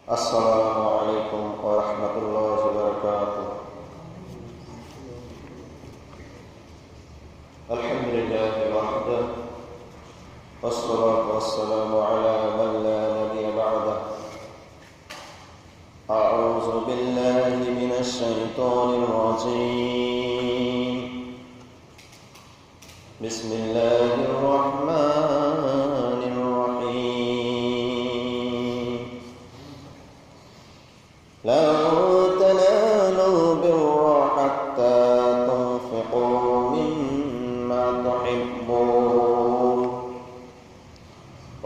السلام عليكم ورحمة الله وبركاته. الحمد لله وحده والصلاة والسلام على من لا نبي بعده. أعوذ بالله من الشيطان الرجيم. بسم الله الرحمن الرحيم. لن تنالوا البر حتى تنفقوا مما تحبون.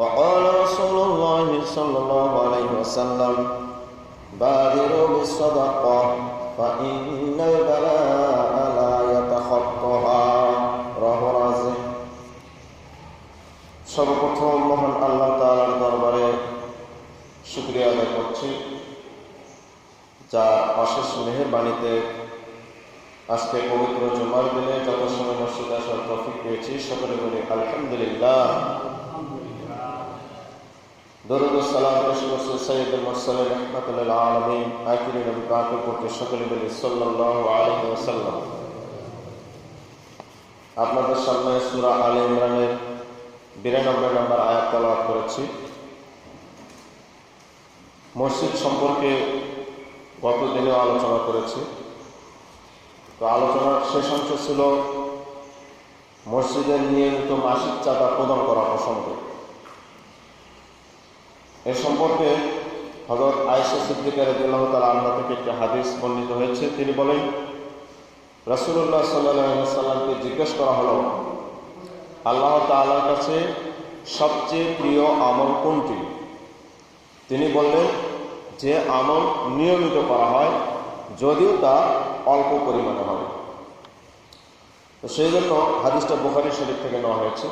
وقال رسول الله صلى الله عليه وسلم: بادروا بالصدقة فإن البلاء لا يتخطاها. رواه রাজি। সর্বপ্রথম মহান আল্লাহ তাআলার দরবারে শুকরিয়া আদায় করছি, যার অশেষ মেহেরবানিতে আজকে পবিত্র জুমার দিনে যত সময় মসজিদে আসার তৌফিক পেয়েছি, সকলে বলি আলহামদুলিল্লাহ। দরুদ ও সালাম পেশ করছি সাইয়্যিদুল মুরসালিন রাহমাতুল লিল আলামিন আখিরি নবী পাকের প্রতি, সকলে বলি সাল্লাল্লাহু আলাইহি ওয়াসাল্লাম। আপনাদের সামনে সূরা আলে ইমরানের 92 নম্বর আয়াত তেলাওয়াত করেছি। মসজিদ সম্পর্কে গত দিনেও আলোচনা করেছি। তো আলোচনার শেষ অংশ ছিল মসজিদের নিয়মিত মাসিক চাঁদা প্রদান করা প্রসঙ্গে। এ সম্পর্কে হযরত আয়েশা সিদ্দিকা রাদিয়াল্লাহু তাআলা আনহা থেকে একটি হাদিস বর্ণিত হয়েছে। তিনি বলেন, রাসূলুল্লাহ সাল্লাল্লাহু আলাইহি ওয়াসাল্লামকে জিজ্ঞেস করা হলো, আল্লাহ তাআলার কাছে সবচেয়ে প্রিয় আমল কোনটি? তিনি বললেন, যে আমল নিয়মিত করা হয়, যদিও তা অল্প পরিমাণে হয়। তো সেই জন্য হাদিসটা বুখারী শরীফ থেকে নেওয়া হয়েছে।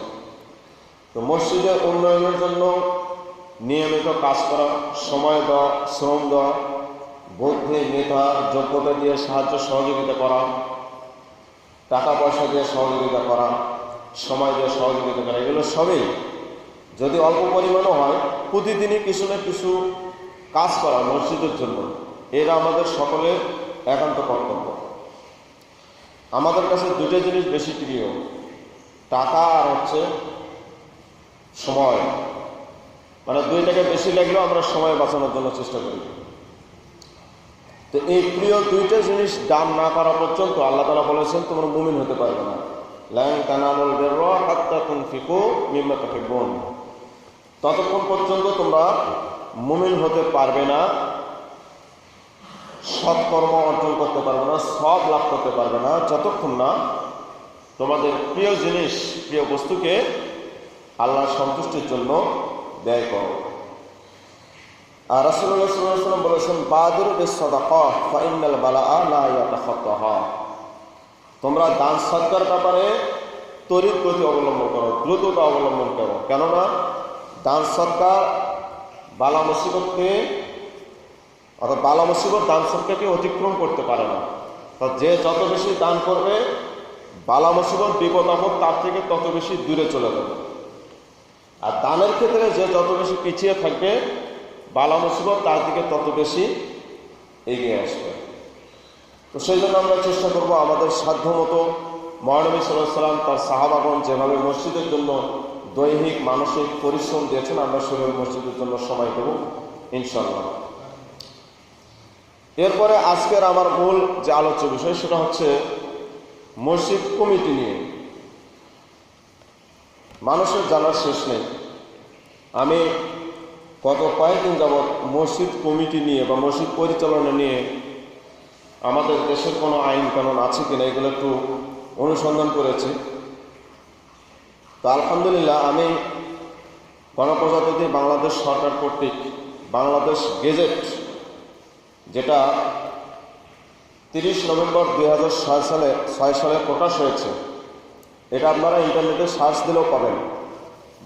তো মসজিদের উন্নয়নের জন্য নিয়মিত কাজ করা, সময় দেওয়া, শ্রম দেওয়া, বুদ্ধি, মেধা, যোগ্যতা দিয়ে সাহায্য সহযোগিতা করা, টাকা পয়সা দিয়ে সহযোগিতা করা, সময় দিয়ে সহযোগিতা করা, এগুলো সবই যদি অল্প পরিমাণও হয়, প্রতিদিনই কিছু না কিছু কাজ করা মসজিদের জন্য, এরা আমাদের সকলের একান্ত কর্তব্য। আমাদের কাছে দুটো জিনিস বেশি প্রিয়, টাকা আর হচ্ছে সময়। মানে দুইটাকে বেশি লাগলেও আমরা সময় বাঁচানোর জন্য চেষ্টা করি। তো এই প্রিয় দুইটা জিনিস দান না করা পর্যন্ত আল্লাহ তাআলা বলেছেন, তোমরা মুমিন হতে পারবে না। লান তানালুল বিররা হাত্তা তুনফিকু মিম্মা তুহিব্বুন। ততক্ষণ পর্যন্ত তোমরা মুমিন হতে পারবে না, সৎকর্ম অর্জন করতে পারবে না, সব লাভ করতে পারবে না, যতক্ষণ না তোমাদের প্রিয় জিনিস, প্রিয় বস্তুকে আল্লাহর সন্তুষ্টির জন্য ব্যয় করো। আর রাসূলুল্লাহ সাল্লাল্লাহু আলাইহি ওয়াসাল্লাম বলেছেন, বাদিরু বিস-সাদাকাহ ফাইন্নাল বালাআ লা ইয়াতাখাত্তাহা। তোমরা দান সদকার ব্যাপারে তড়িৎ গতি অবলম্বন করো, দ্রুততা অবলম্বন করো। কেননা দান সদকার বালা মুসিবতকে, অর্থাৎ বালা মুসিবত দান সদকাকে অতিক্রম করতে পারে না। যে যত বেশি দান করবে, বালা মুসিবত, বিপদ আপদ তার থেকে তত বেশি দূরে চলে যাবে। আর দানের ক্ষেত্রে যে যত বেশি পিছিয়ে থাকবে, বালা মুসিবত তার দিকে তত বেশি এগিয়ে আসবে। তো সেই জন্য আমরা চেষ্টা করব আমাদের সাধ্যমতো মহানবী সাল্লাল্লাহু আলাইহি ওয়াসাল্লাম তার সাহাবাগণ যেভাবে মসজিদের জন্য দৈহিক মানসিক পরিশ্রম দিয়েছেন, আমরা সেভাবে মসজিদের জন্য সময় দেব ইনশাআল্লাহ। এরপরে আজকের আমার মূল যে আলোচ্য বিষয়, সেটা হচ্ছে মসজিদ কমিটি নিয়ে। মানুষের জানার শেষ নেই। আমি গত কয়েকদিন যাবৎ মসজিদ কমিটি নিয়ে বা মসজিদ পরিচালনা নিয়ে আমাদের দেশের কোনো আইন কানুন আছে কিনা এগুলো একটু অনুসন্ধান করেছি। তো আলহামদুলিল্লাহ, আমি গণপ্রজাতন্ত্রী বাংলাদেশ সরকার কর্তৃক বাংলাদেশ গেজেট, যেটা 30 নভেম্বর 2006 সালে প্রকাশ হয়েছে, এটা আপনারা ইন্টারনেটে সার্চ দিলেও পাবেন,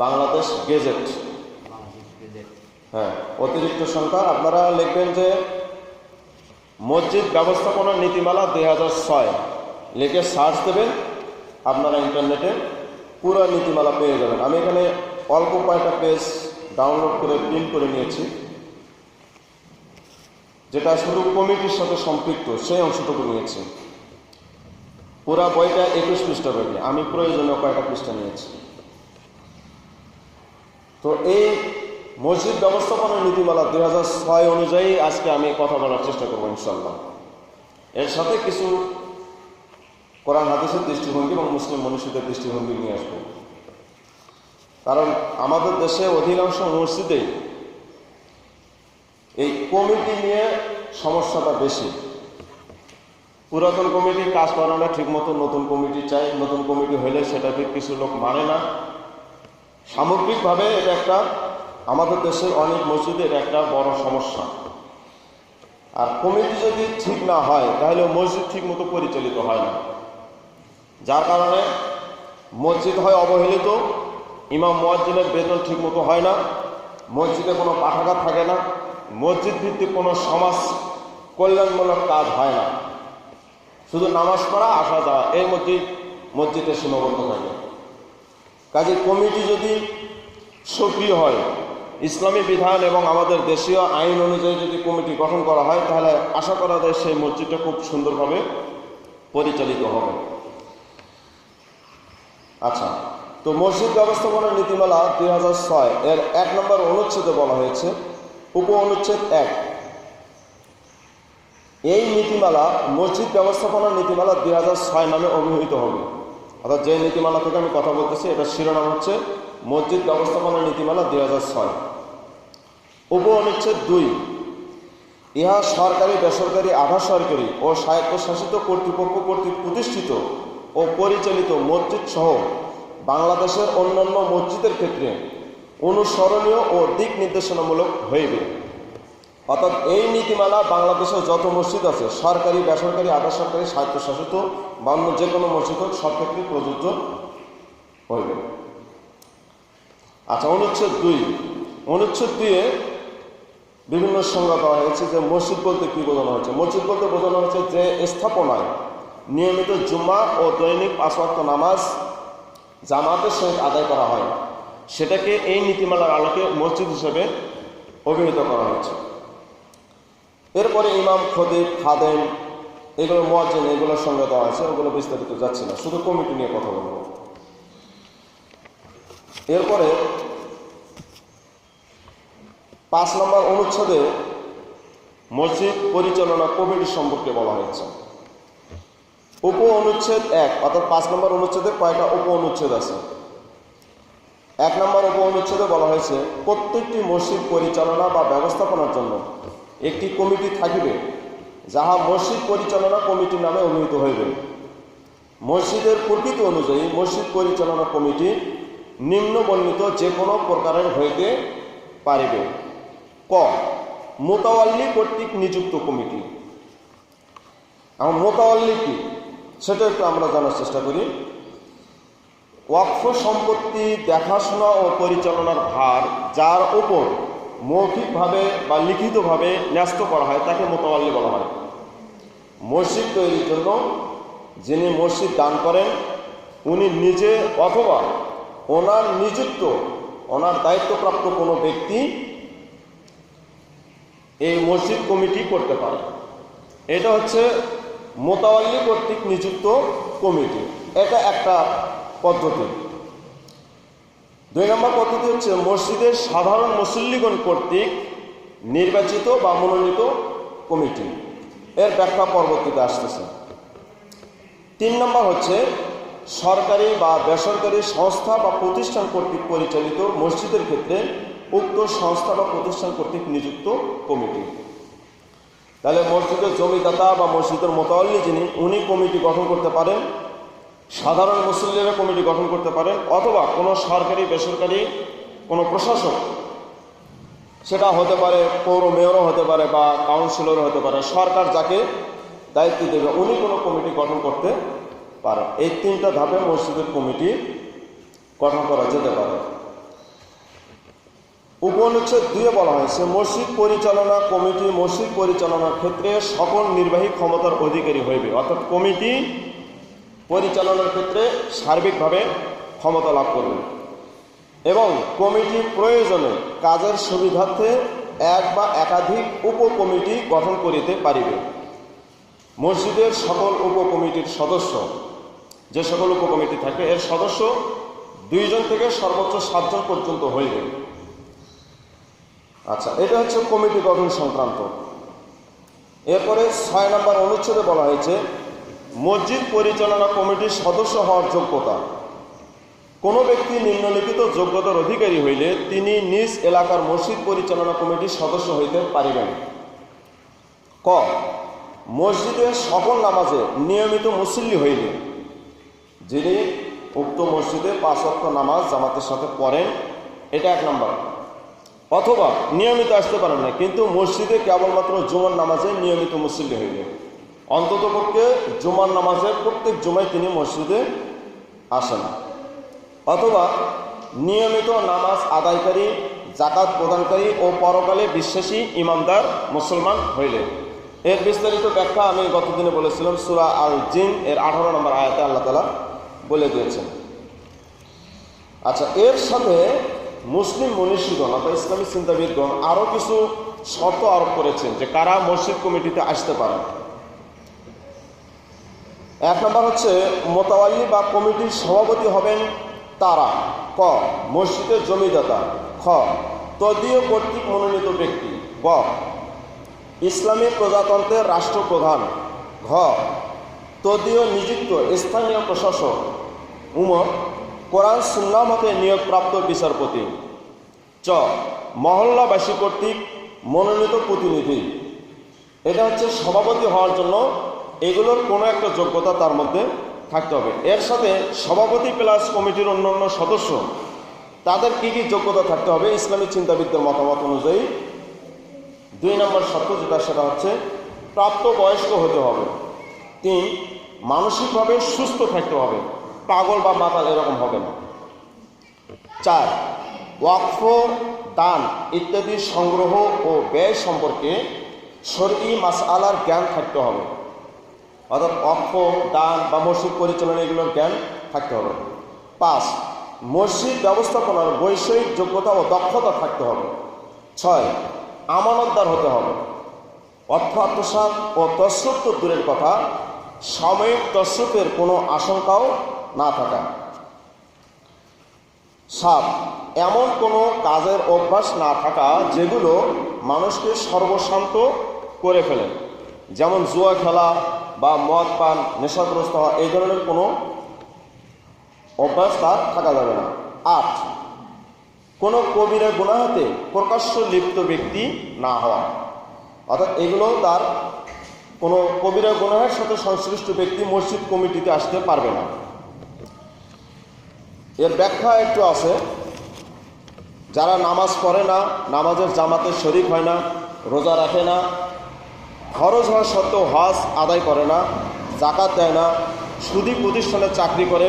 বাংলাদেশ গেজেট। হ্যাঁ, অতিরিক্ত সংখ্যা আপনারা লিখবেন যে মসজিদ ব্যবস্থাপনা নীতিমালা 2006 লিখে সার্চ দেবেন, আপনারা ইন্টারনেটে পুরো নীতিমালা পেয়ে যাবেন। আমি এখানে অল্প কয়েকটা পেজ ডাউনলোড করে প্রিন্ট করে নিয়েছি। যেটা শুধু কমিটির সাথে সম্পৃক্ত সেই অংশটুকু নিয়েছি। পুরা বইটা 21 পৃষ্ঠা বই, আমি প্রয়োজনীয় কয়েকটা পৃষ্ঠা নিয়েছি। তো এই মসজিদ ব্যবস্থাপনা নীতিমালা 2006 অনুযায়ী আজকে আমি কথা বলার চেষ্টা করবো ইনশাল্লাহ। এর সাথে কিছু কোরআন হাদিসের দৃষ্টিভঙ্গি এবং মুসলিম মনীষীদের দৃষ্টিভঙ্গি নিয়ে আসবো। কারণ আমাদের দেশে অধিকাংশ মসজিদেই এই কমিটি নিয়ে সমস্যাটা বেশি। পুরাতন কমিটির কাজ করে না ঠিক মতো, নতুন কমিটি চাই, নতুন কমিটি হলে সেটাকে কিছু লোক মানে না। সামগ্রিকভাবে এটা একটা আমাদের দেশের অনেক মসজিদের একটা বড় সমস্যা। আর কমিটি যদি ঠিক না হয় তাহলে মসজিদ ঠিক মতো পরিচালিত হয় না, যার কারণে মসজিদ হয় অবহেলিত, ইমাম মুয়াজ্জিনের বেতন ঠিক মতো হয় না, মসজিদে কোনো পাঠাগার থাকে না, মসজিদ ভিত্তিক কোনো সমাজ কল্যাণমূলক কাজ হয় না, শুধু নামাজ পড়া আসা যাওয়া এর মসজিদে সীমাবদ্ধ থাকে। কাজে কমিটি যদি সক্রিয় হয়, ইসলামী বিধান এবং আমাদের দেশীয় আইন অনুযায়ী যদি কমিটি গঠন করা হয়, তাহলে আশা করা যায় সেই মসজিদটা খুব সুন্দরভাবে পরিচালিত হবে। আচ্ছা, তো মসজিদ ব্যবস্থাপনা নীতিমালা 2006 এর 1 নম্বর অনুচ্ছেদে বলা হয়েছে, উপ অনুচ্ছেদ 1, এই নীতিমালা মসজিদ ব্যবস্থাপনা নীতিমালা 2006 নামে অভিহিত হবে। অর্থাৎ যে নীতিমালা থেকে আমি কথা বলতেছি এটার শিরোনাম হচ্ছে মসজিদ ব্যবস্থাপনা নীতিমালা 2006। উপ অনুচ্ছেদ 2, ইহা সরকারি, বেসরকারি, আধা সরকারি ও স্বায়ত্তশাসিত কর্তৃপক্ষ কর্তৃক প্রতিষ্ঠিত ও পরিচালিত মসজিদ সহ বাংলাদেশের অন্যান্য মসজিদের ক্ষেত্রে অনুসরণীয় ও দিক নির্দেশনামূলক হইবে। অর্থাৎ এই নীতিমালা বাংলাদেশের যত মসজিদ আছে, সরকারি, বেসরকারি, আধা সরকারি, স্বায়ত্তশাসিত বা অন্য যে কোনো মসজিদ হোক, সব ক্ষেত্রে প্রযোজ্য হইবে। আচ্ছা, অনুচ্ছেদ 2, অনুচ্ছেদ 2 বিভিন্ন সংজ্ঞা দেওয়া হয়েছে যে মসজিদ বলতে কি বোঝানো হয়েছে। মসজিদ বলতে বোঝানো হয়েছে যে স্থাপনায় নিয়মিত জুম্মা ও দৈনিক 5 ওয়াক্ত নামাজ জামাতের সহিত আদায় করা হয়, সেটাকে এই নীতিমালার আলোকে মসজিদ হিসেবে অভিহিত করা হয়েছে। এরপরে ইমাম, খতিব, খাদেম, এগুলো মুয়াজ্জিন, এগুলোর সঙ্গে দেওয়া আছে, ওগুলো বিস্তারিত যাচ্ছে না, শুধু কমিটি নিয়ে কথা বলবো। এরপরে 5 নম্বর অনুচ্ছেদে মসজিদ পরিচালনা কমিটি সম্পর্কে বলা হয়েছে। উপ অনুচ্ছেদ 1, অর্থাৎ 5 নম্বর অনুচ্ছেদে কয়েকটা উপ অনুচ্ছেদ আছে। 1 নম্বর উপ অনুচ্ছেদে বলা হয়েছে, প্রত্যেকটি মসজিদ পরিচালনা বা ব্যবস্থাপনার জন্য একটি কমিটি থাকিবে, যাহা মসজিদ পরিচালনা কমিটি নামে অভিহিত হইবে। মসজিদের প্রকৃতি অনুযায়ী মসজিদ পরিচালনা কমিটি নিম্ন বর্ণিত যে কোনো প্রকারের হইতে পারিবে। ক, মোতাওয়াল্লি কর্তৃক নিযুক্ত কমিটি। এখন মোতাওয়াল্লি কি সেটা একটু আমরা জানার চেষ্টা করি। ওয়াকফ সম্পত্তি দেখাশোনা ও পরিচালনার ভার যার উপর মৌখিকভাবে বা লিখিতভাবে ন্যস্ত করা হয় তাকে মোতাওয়াল্লি বলা হয়। মসজিদ তৈরির জন্য যিনি মসজিদ দান করেন, উনি নিজে অথবা ওনার নিযুক্ত, ওনার দায়িত্বপ্রাপ্ত কোনো ব্যক্তি এই মসজিদ কমিটি করতে পারে। এটা হচ্ছে মোতাওয়াল্লি কর্তৃক নিযুক্ত কমিটি, এটা একটা পদ্ধতি। 2 নম্বর পদ্ধতি হচ্ছে মসজিদের সাধারণ মুসল্লিগণ কর্তৃক নির্বাচিত বা মনোনীত কমিটি, এর ব্যাখ্যা পরবর্তীতে আসতেছে। 3 নম্বর হচ্ছে সরকারি বা বেসরকারি সংস্থা বা প্রতিষ্ঠান কর্তৃক পরিচালিত মসজিদের ক্ষেত্রে উক্ত সংস্থা বা প্রতিষ্ঠান কর্তৃক নিযুক্ত কমিটি। তাহলে মসজিদের জমিদাতা বা মসজিদের মোতাওয়াল্লি যিনি, উনি কমিটি গঠন করতে পারেন, সাধারণ মুসল্লিরা কমিটি গঠন করতে পারেন, অথবা কোনো সরকারি বেসরকারি কোনো প্রশাসক, সেটা হতে পারে পৌর মেয়রও হতে পারে বা কাউন্সিলরও হতে পারে, সরকার যাকে দায়িত্ব দেবে উনি কোনো কমিটি গঠন করতে পারেন। এই 3টা ধাপে মসজিদের কমিটি গঠন করা যেতে পারে। উপনুচ্ছেদ 2 বলা হয়েছে, মসজিদ পরিচালনা কমিটি মসজিদ পরিচালনার ক্ষেত্রে সকল নির্বাহী ক্ষমতার অধিকারী হইবে। অর্থাৎ কমিটি পরিচালনার ক্ষেত্রে সার্বিকভাবে ক্ষমতা লাভ করবে এবং কমিটি প্রয়োজনে কাজের সুবিধার্থে এক বা একাধিক উপকমিটি গঠন করিতে পারিবে। মসজিদের সকল উপকমিটির সদস্য, যে সকল উপকমিটি থাকে এর সদস্য 2 জন থেকে সর্বোচ্চ 7 জন পর্যন্ত হইবে। আচ্ছা, এটা হচ্ছে কমিটি গঠন সংক্রান্ত। এরপরে 6 নম্বর অনুচ্ছেদে বলা হয়েছে মসজিদ পরিচালনা কমিটির সদস্য হওয়ার যোগ্যতা। কোনো ব্যক্তি নিম্নলিখিত যোগ্যতার অধিকারী হইলে তিনি নিজ এলাকার মসজিদ পরিচালনা কমিটির সদস্য হইতে পারিবেন। ক, মসজিদের সকল নামাজে নিয়মিত মুসল্লি হইলে, যিনি উক্ত মসজিদে 5 ওয়াক্ত নামাজ জামাতের সাথে পড়েন, এটা 1 নম্বর। অথবা নিয়মিত আসতে পারেন না, কিন্তু মসজিদে কেবলমাত্র জুমার নামাজে নিয়মিত মুসল্লি হইলে, অন্ততপক্ষে জুমার নামাজে প্রত্যেক জুমায় তিনি মসজিদে আসেন। অথবা নিয়মিত নামাজ আদায়কারী, জাকাত প্রদানকারী ও পরকালে বিশ্বাসী ইমানদার মুসলমান হইলে। এর বিস্তারিত ব্যাখ্যা আমি গতদিনে বলেছিলাম, সূরা আল জিন এর 18 নম্বর আয়াতে আল্লাহ তাআলা বলে দিয়েছেন। আচ্ছা, এর সাথে মুসলিম মনীষীগণ অর্থাৎ ইসলামী চিন্তাবিদগণ আরও কিছু শর্ত আরোপ করেছেন যে কারা মসজিদ কমিটিতে আসতে পারে। 1 নম্বর হচ্ছে মোতাওয়াল্লি বা কমিটির সভাপতি হবেন তারা। ক, মসজিদের জমিদাতা। খ, তদীয় কর্তৃক মনোনীত ব্যক্তি। গ, ইসলামী প্রজাতন্ত্রের রাষ্ট্রপ্রধান। ঘ, তদীয় নিযুক্ত স্থানীয় প্রশাসক। কোরআন সুন্নাহ মতে নিয়োগপ্রাপ্ত বিচারপতি। চ, মহল্লাবাসী কর্তৃক মনোনীত প্রতিনিধি। এটা হচ্ছে সভাপতি হওয়ার জন্য এগুলোর কোনো একটা যোগ্যতা তার মধ্যে থাকতে হবে। এর সাথে সভাপতি প্লাস কমিটির অন্যান্য সদস্য তাদের কি কি যোগ্যতা থাকতে হবে ইসলামী চিন্তাবিদদের মতামত অনুযায়ী? 2 নম্বর শর্ত যেটা, সেটা হচ্ছে প্রাপ্তবয়স্ক হতে হবে। 3, মানসিকভাবে সুস্থ থাকতে হবে, পাগল বা মাতাল এরকম হবে না। 4, ওয়াকফ, দান ইত্যাদি সংগ্রহ ও ব্যয় সম্পর্কে শরঈ মাসআলার জ্ঞান থাকতে হবে, অর্থাৎ ওয়াকফ, দান বা মসজিদ পরিচালনা এগুলোর জ্ঞান থাকতে হবে। 5, মসজিদ ব্যবস্থাপনার বৈষয়িক যোগ্যতা ও দক্ষতা থাকতে হবে। 6, আমানতদার হতে হবে, অর্থ আত্মসাৎ ও তসরুপ তো দূরের কথা, সাময়িক তসরুপের কোনো আশঙ্কাও না থাকা। 7, এমন কোনো কাজের অভ্যাস না থাকা যেগুলো মানুষকে সর্বশান্ত করে ফেলে, যেমন জুয়া খেলা বা মদ পান, নেশাগ্রস্ত হওয়া, এই ধরনের কোনো অভ্যাস তার থাকা যাবে না। 8, কোনো কবিরা গুনাহাতে প্রকাশ্য লিপ্ত ব্যক্তি না হওয়া, অর্থাৎ এগুলো তার কোনো কবিরা গুনাহের সাথে সংশ্লিষ্ট ব্যক্তি মসজিদ কমিটিতে আসতে পারবে না। এর ব্যাখ্যা একটু আছে, যারা নামাজ পড়ে না, নামাজের জামাতে শরীক হয় না, রোজা রাখে না, খরচ হওয়া সত্ত্বেও হজ আদায় করে না, জাকাত দেয় না, সুদী প্রতিষ্ঠানে চাকরি করে,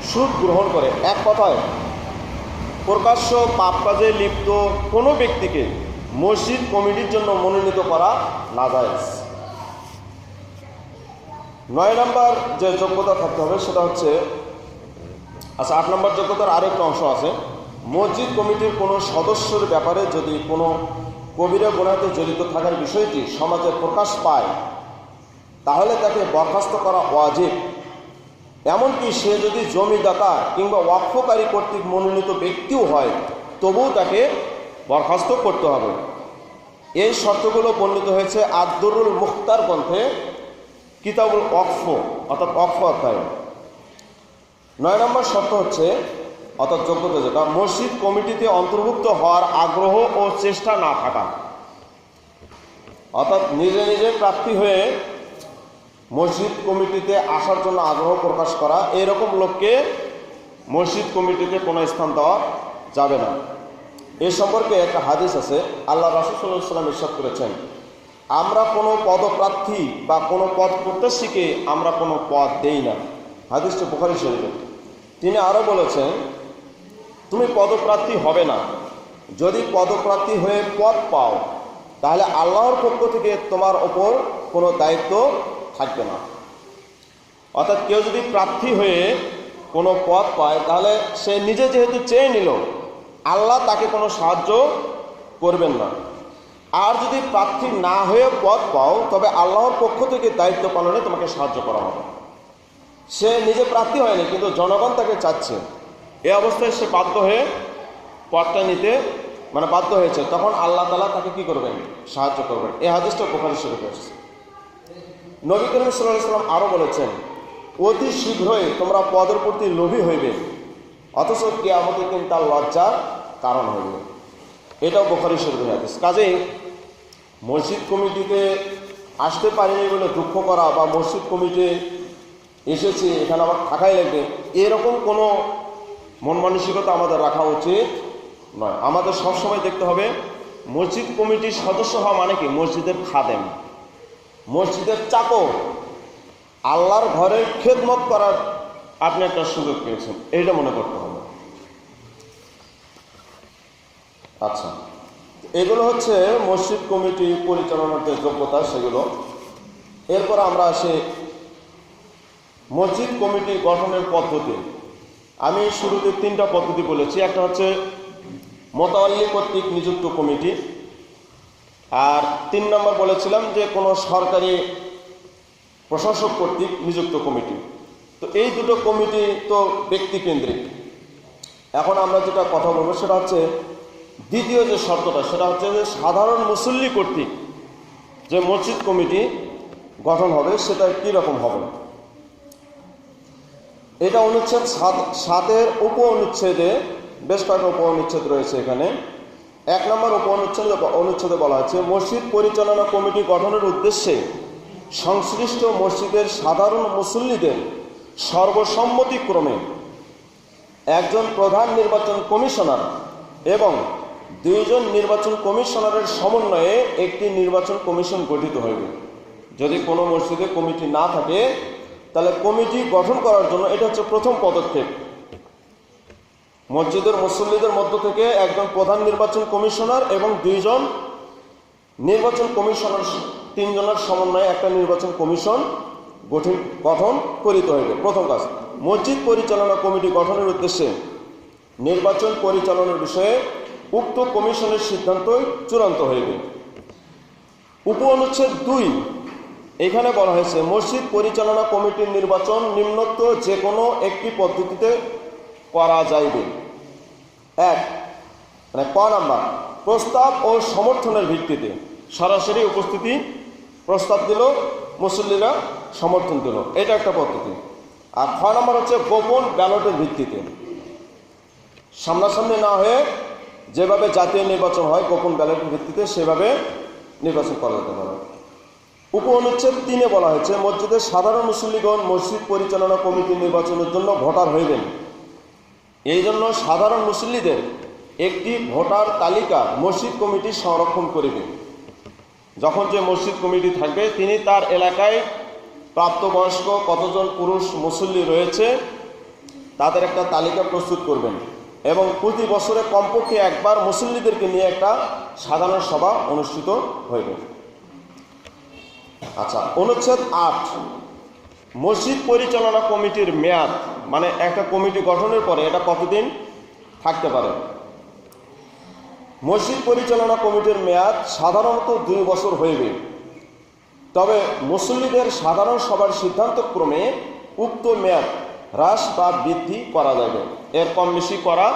সুদ গ্রহণ করে, এক কথায় প্রকাশ্য পাপ কাজে লিপ্ত কোনো ব্যক্তিকে মসজিদ কমিটির জন্য মনোনীত করা নাজায়েজ। 9 নম্বর যে যোগ্যতা থাকতে হবে সেটা হচ্ছে, আচ্ছা 8 নম্বর যোগ্যতার আরেকটা অংশ আছে, মসজিদ কমিটির কোনো সদস্যের ব্যাপারে যদি কোনো কবিরা গুনাহতে জড়িত থাকার বিষয়টি সমাজে প্রকাশ পায় তাহলে তাকে বরখাস্ত করা ওয়াজিব। এমনকি সে যদি জমিদাতা কিংবা ওয়াকফকারী কর্তৃক মনোনীত ব্যক্তিও হয় তবুও তাকে বরখাস্ত করতে হবে। এই শর্তগুলো বর্ণিত হয়েছে আদ-দুরুল মুখতার গ্রন্থে কিতাবুল ওয়াকফ অর্থাৎ ওয়াকফ অধ্যায়। 9 নম্বর শর্ত হচ্ছে, অর্থাৎ যোগ্যতা যেটা, মসজিদ কমিটিতে অন্তর্ভুক্ত হওয়ার আগ্রহ ও চেষ্টা না থাকা, অর্থাৎ নিজে নিজে প্রার্থী হয়ে মসজিদ কমিটিতে আসার জন্য আগ্রহ প্রকাশ করা, এরকম লোককে মসজিদ কমিটিতে কোনো স্থান দেওয়া যাবে না। এ সম্পর্কে একটা হাদিস আছে, আল্লাহ রাসূল সাল্লাল্লাহু আলাইহি ওয়াসাল্লাম ইরশাদ করেছেন, আমরা কোনো পদপ্রার্থী বা কোনো পদ প্রত্যাশীকে আমরা কোনো পদ দেই না। হাদিসটি বুখারী শরীফে। তিনি আরও বলেছেন, তুমি পদপ্রার্থী হবে না, যদি পদপ্রার্থী হয়ে পদ পাও তাহলে আল্লাহর পক্ষ থেকে তোমার ওপর কোনো দায়িত্ব থাকবে না। অর্থাৎ কেউ যদি প্রার্থী হয়ে কোনো পদ পায় তাহলে সে নিজে যেহেতু চেয়ে নিল, আল্লাহ তাকে কোনো সাহায্য করবেন না। আর যদি প্রার্থী না হয়ে পদ পাও তবে আল্লাহর পক্ষ থেকে দায়িত্ব পালনে তোমাকে সাহায্য করা হবে। সে নিজে প্রার্থী হয়নি, কিন্তু জনগণ তাকে চাচ্ছে, এই অবস্থায় সে বাধ্য হয়ে পদটা নিতে বাধ্য হয়েছে, তখন আল্লাহ তাআলা তাকে কি করবেন? সাহায্য করবেন। এই হাদিসটা বুখারী শরীফে এসেছে। নবী করিম সাল্লাল্লাহু আলাইহি ওয়াসাল্লাম আরও বলেছেন, অতি শীঘ্রই তোমরা পদের প্রতি লোভী হইবে, অথচ কিয়ামতের দিন তার লজ্জার কারণ হইবে। এটাও বুখারী শরীফের হাদিস। কাজেই মসজিদ কমিটিতে আসতে পারিনি বলে দুঃখ করা, বা মসজিদ কমিটি এসেছে এখানে আমার থাকাই লাগবে, এরকম কোনো মন মানসিকতা আমাদের রাখা উচিত নয়। আমাদের সবসময় দেখতে হবে মসজিদ কমিটির সদস্য হওয়া মানে কি? মসজিদের খাদেম, মসজিদের চাকর, আল্লাহর ঘরের খেদমত করার আপনি একটা সুযোগ পেয়েছেন, এইটা মনে করতে হবে। আচ্ছা, এগুলো হচ্ছে মসজিদ কমিটি পরিচালনার যে যোগ্যতা সেগুলো। এরপর আমরা আসি মসজিদ কমিটি গঠনের পদ্ধতি। আমি শুরুতে 3টা পদ্ধতি বলেছি। একটা হচ্ছে মোতাওয়াল্লি কর্তৃক নিযুক্ত কমিটি, আর 3 নম্বর বলেছিলাম যে কোনো সরকারি প্রশাসক কর্তৃক নিযুক্ত কমিটি। তো এই দুটো কমিটি তো ব্যক্তিকেন্দ্রিক। এখন আমরা যেটা কথা বলবো সেটা হচ্ছে দ্বিতীয় যে শর্তটা, সেটা হচ্ছে যে সাধারণ মুসল্লি কর্তৃক যে মসজিদ কমিটি গঠন হবে সেটা কীরকম হবে। এটা অনুচ্ছেদ 7-এর উপ অনুচ্ছেদে, বেশ কয়েকটা উপ অনুচ্ছেদ রয়েছে এখানে। 1 নম্বর উপ অনুচ্ছেদে বলা হচ্ছে, মসজিদ পরিচালনা কমিটি গঠনের উদ্দেশ্যে সংশ্লিষ্ট মসজিদের সাধারণ মুসল্লিদের সর্বসম্মতিক্রমে একজন প্রধান নির্বাচন কমিশনার এবং 2 জন নির্বাচন কমিশনারের সমন্বয়ে একটি নির্বাচন কমিশন গঠিত হইবে। যদি কোনো মসজিদে কমিটি না থাকে তাহলে কমিটি গঠন করার জন্য এটা হচ্ছে প্রথম পদক্ষেপ। মসজিদের মুসল্লিদের মধ্য থেকে একজন প্রধান নির্বাচন কমিশনার এবং 2 জন নির্বাচন কমিশনার, 3 জনের সমন্বয়ে একটা নির্বাচন কমিশন গঠন করিতে হইবে। প্রথম কাজ, মসজিদ পরিচালনা কমিটি গঠনের উদ্দেশ্যে নির্বাচন পরিচালনার বিষয়ে উক্ত কমিশনের সিদ্ধান্তই চূড়ান্ত হইবে। উপ অনুচ্ছেদ 2 এখানে বলা হয়েছে, মসজিদ পরিচালনা কমিটির নির্বাচন নিম্নোক্ত যে কোনো একটি পদ্ধতিতে করা যাইবে। 1 ক নাম্বার, প্রস্তাব ও সমর্থনের ভিত্তিতে। সরাসরি উপস্থিতি, প্রস্তাব দিল, মুসল্লিরা সমর্থন দিল, এটা একটা পদ্ধতি। আর 6 নম্বর হচ্ছে গোপন ব্যালটের ভিত্তিতে। সামনাসামনি না হয়ে যেভাবে জাতীয় নির্বাচন হয় গোপন ব্যালটের ভিত্তিতে, সেভাবে নির্বাচন করা যেতে পারে। উপ অনুচ্ছেদ 3-এ বলা হয়েছে, মসজিদের সাধারণ মুসল্লিগণ মসজিদ পরিচালনা কমিটি নির্বাচনের জন্য ভোটার হইবেন। এই জন্য সাধারণ মুসল্লিদের একটি ভোটার তালিকা মসজিদ কমিটি সংরক্ষণ করিবে। যখন যে মসজিদ কমিটি থাকবে তিনি তার এলাকায় প্রাপ্তবয়স্ক কতজন পুরুষ মুসল্লি রয়েছে তাদের একটা তালিকা প্রস্তুত করবেন, এবং প্রতি বছরে কমপক্ষে একবার মুসল্লিদেরকে নিয়ে একটা সাধারণ সভা অনুষ্ঠিত হইবে। আচ্ছা, অনুচ্ছেদ 8, মসজিদ পরিচালনা কমিটির মেয়াদ, মানে একটা কমিটি গঠনের পরে এটা কতদিন থাকতে পারে। মসজিদ পরিচালনা কমিটির মেয়াদ সাধারণত 2 বছর হইবে, তবে মুসল্লিদের সাধারণ সভার সিদ্ধান্তক্রমে উক্ত মেয়াদ হ্রাস বা বৃদ্ধি করা যাবে। এর কম বেশি করা,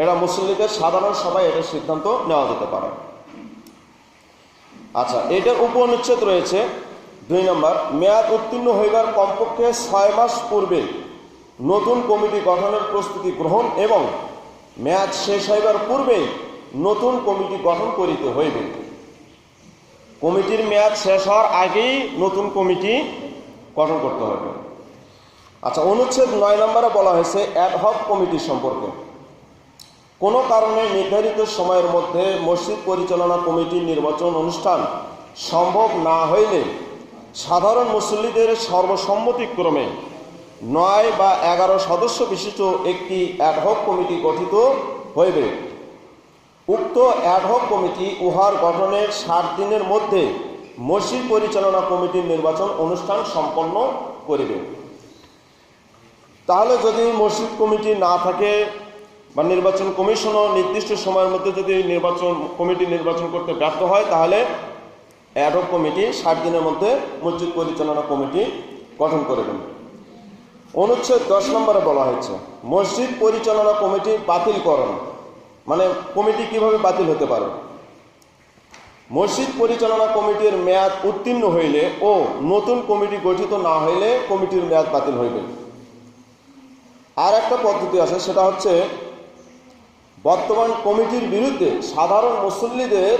এটা মুসল্লিদের সাধারণ সভায় এটা সিদ্ধান্ত নেওয়া যেতে পারে। আচ্ছা, এটার উপ অনুচ্ছেদ রয়েছে 2 নম্বর, মেয়াদ উত্তীর্ণ হইবার কমপক্ষে 6 মাস পূর্বে নতুন কমিটি গঠনের প্রস্তুতি গ্রহণ এবং মেয়াদ শেষ হইবার পূর্বে নতুন কমিটি গঠন করিতে হইবে। কমিটির মেয়াদ শেষ হওয়ার আগেই নতুন কমিটি গঠন করতে হবে। আচ্ছা, অনুচ্ছেদ 9 নম্বরে বলা হয়েছে অ্যাডহক কমিটি সম্পর্কে। কোনো কারণে নির্ধারিত সময়ের মধ্যে মসজিদ পরিচালনা কমিটির নির্বাচন অনুষ্ঠান সম্ভব না হইলে সাধারণ মুসল্লিদের সর্বসম্মতিক্রমে 9 বা 11 সদস্য বিশিষ্ট একটি অ্যাডহক কমিটি গঠিত হইবে। উক্ত অ্যাডহক কমিটি উহার গঠনের 60 দিনের মধ্যে মসজিদ পরিচালনা কমিটির নির্বাচন অনুষ্ঠান সম্পন্ন করিবে। তাহলে যদি মসজিদ কমিটি না থাকে বা নির্বাচন কমিশনও নির্দিষ্ট সময়ের মধ্যে যদি নির্বাচন কমিটি নির্বাচন করতে ব্যর্থ হয়, তাহলে অ্যাডহক কমিটি 60 দিনের মধ্যে মসজিদ পরিচালনা কমিটি গঠন করবেন। অনুচ্ছেদ 10 নম্বরে বলা হয়েছে মসজিদ পরিচালনা কমিটি বাতিলকরণ, মানে কমিটি কিভাবে বাতিল হতে পারে। মসজিদ পরিচালনা কমিটির মেয়াদ উত্তীর্ণ হইলে ও নতুন কমিটি গঠিত না হইলে কমিটির মেয়াদ বাতিল হইবে। আর একটা পদ্ধতি আছে, সেটা হচ্ছে বর্তমান কমিটির বিরুদ্ধে সাধারণ মুসল্লিদের